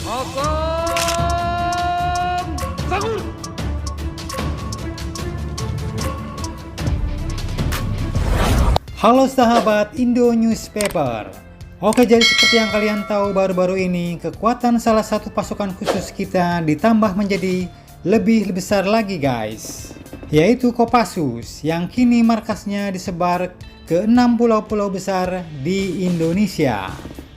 Akan Sangur. Halo sahabat Indo Newspaper. Oke, jadi seperti yang kalian tahu, baru-baru ini kekuatan salah satu pasukan khusus kita ditambah menjadi lebih besar lagi guys, yaitu Kopassus yang kini markasnya disebar ke 6 pulau-pulau besar di Indonesia.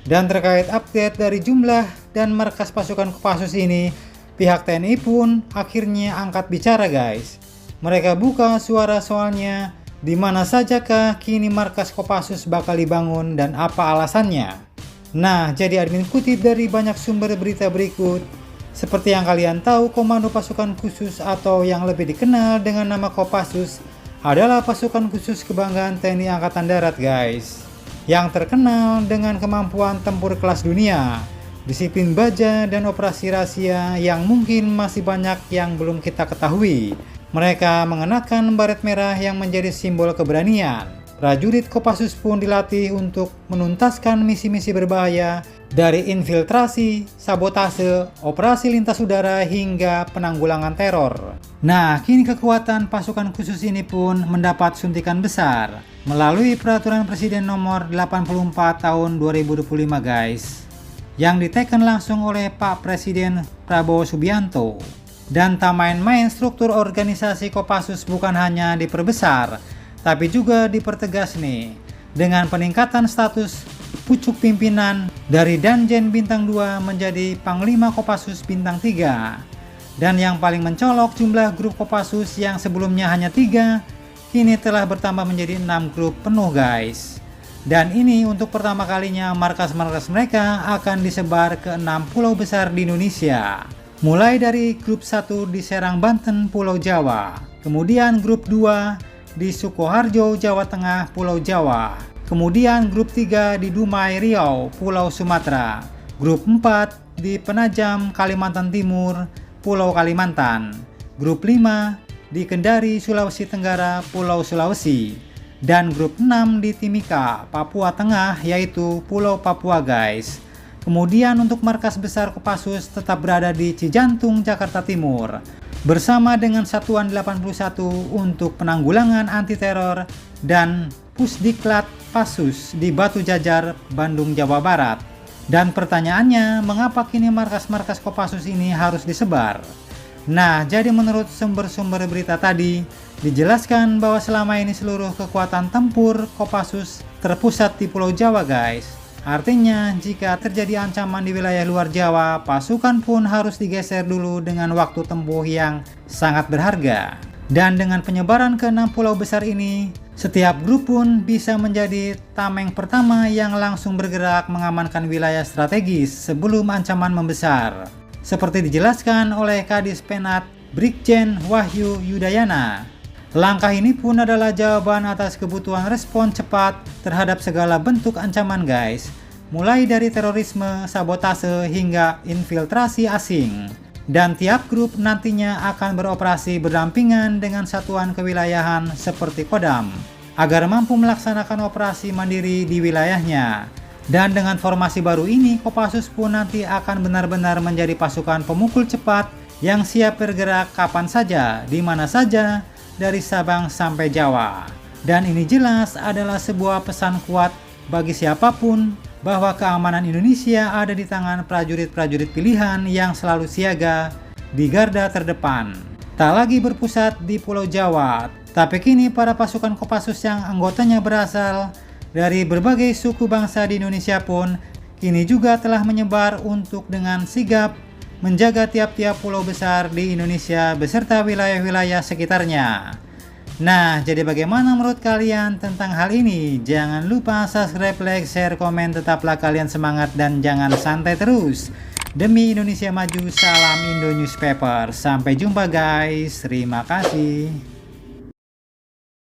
Dan terkait update dari jumlah dan markas pasukan Kopassus ini, pihak TNI pun akhirnya angkat bicara guys. Mereka buka suara soalnya, di mana sajakah kini markas Kopassus bakal dibangun dan apa alasannya. Nah, jadi admin kutip dari banyak sumber berita berikut. Seperti yang kalian tahu, Komando Pasukan Khusus atau yang lebih dikenal dengan nama Kopassus adalah pasukan khusus kebanggaan TNI Angkatan Darat guys, yang terkenal dengan kemampuan tempur kelas dunia, disiplin baja, dan operasi rahasia yang mungkin masih banyak yang belum kita ketahui. Mereka mengenakan baret merah yang menjadi simbol keberanian. Prajurit Kopassus pun dilatih untuk menuntaskan misi-misi berbahaya dari infiltrasi, sabotase, operasi lintas udara hingga penanggulangan teror. Nah, kini kekuatan pasukan khusus ini pun mendapat suntikan besar melalui Peraturan Presiden Nomor 84 Tahun 2025 guys, yang diteken langsung oleh Pak Presiden Prabowo Subianto. Dan tak main-main, struktur organisasi Kopassus bukan hanya diperbesar, tapi juga dipertegas nih, dengan peningkatan status pucuk pimpinan dari Danjen Bintang 2 menjadi Panglima Kopassus Bintang 3. Dan yang paling mencolok, jumlah grup Kopassus yang sebelumnya hanya 3, kini telah bertambah menjadi 6 grup penuh guys. Dan ini untuk pertama kalinya markas-markas mereka akan disebar ke 6 pulau besar di Indonesia. Mulai dari grup 1 di Serang, Banten, Pulau Jawa. Kemudian grup 2 di Sukoharjo, Jawa Tengah, Pulau Jawa. Kemudian grup 3 di Dumai, Riau, Pulau Sumatera. Grup 4 di Penajam, Kalimantan Timur, Pulau Kalimantan. Grup 5 di Kendari, Sulawesi Tenggara, Pulau Sulawesi. Dan grup 6 di Timika, Papua Tengah, yaitu Pulau Papua guys. Kemudian untuk markas besar Kopassus tetap berada di Cijantung, Jakarta Timur, bersama dengan Satuan 81 untuk penanggulangan anti teror dan Pusdiklat Passus di Batu Jajar, Bandung, Jawa Barat. Dan pertanyaannya, mengapa kini markas-markas Kopassus ini harus disebar? Nah, jadi menurut sumber-sumber berita tadi, dijelaskan bahwa selama ini seluruh kekuatan tempur Kopassus terpusat di Pulau Jawa guys. Artinya, jika terjadi ancaman di wilayah luar Jawa, pasukan pun harus digeser dulu dengan waktu tempuh yang sangat berharga. Dan dengan penyebaran ke 6 pulau besar ini, setiap grup pun bisa menjadi tameng pertama yang langsung bergerak mengamankan wilayah strategis sebelum ancaman membesar. Seperti dijelaskan oleh Kadis Penat Brigjen Wahyu Yudayana. Langkah ini pun adalah jawaban atas kebutuhan respon cepat terhadap segala bentuk ancaman guys, mulai dari terorisme, sabotase, hingga infiltrasi asing. Dan tiap grup nantinya akan beroperasi berdampingan dengan satuan kewilayahan seperti Kodam, agar mampu melaksanakan operasi mandiri di wilayahnya. Dan dengan formasi baru ini, Kopassus pun nanti akan benar-benar menjadi pasukan pemukul cepat yang siap bergerak kapan saja, di mana saja, dari Sabang sampai Jawa. Dan ini jelas adalah sebuah pesan kuat bagi siapapun bahwa keamanan Indonesia ada di tangan prajurit-prajurit pilihan yang selalu siaga di garda terdepan. Tak lagi berpusat di Pulau Jawa, tapi kini para pasukan Kopassus yang anggotanya berasal dari berbagai suku bangsa di Indonesia pun kini juga telah menyebar untuk dengan sigap menjaga tiap-tiap pulau besar di Indonesia beserta wilayah-wilayah sekitarnya. Nah, jadi bagaimana menurut kalian tentang hal ini? Jangan lupa subscribe, like, share, komen. Tetaplah kalian semangat dan jangan santai terus. Demi Indonesia maju, salam Indo Newspaper. Sampai jumpa guys, terima kasih.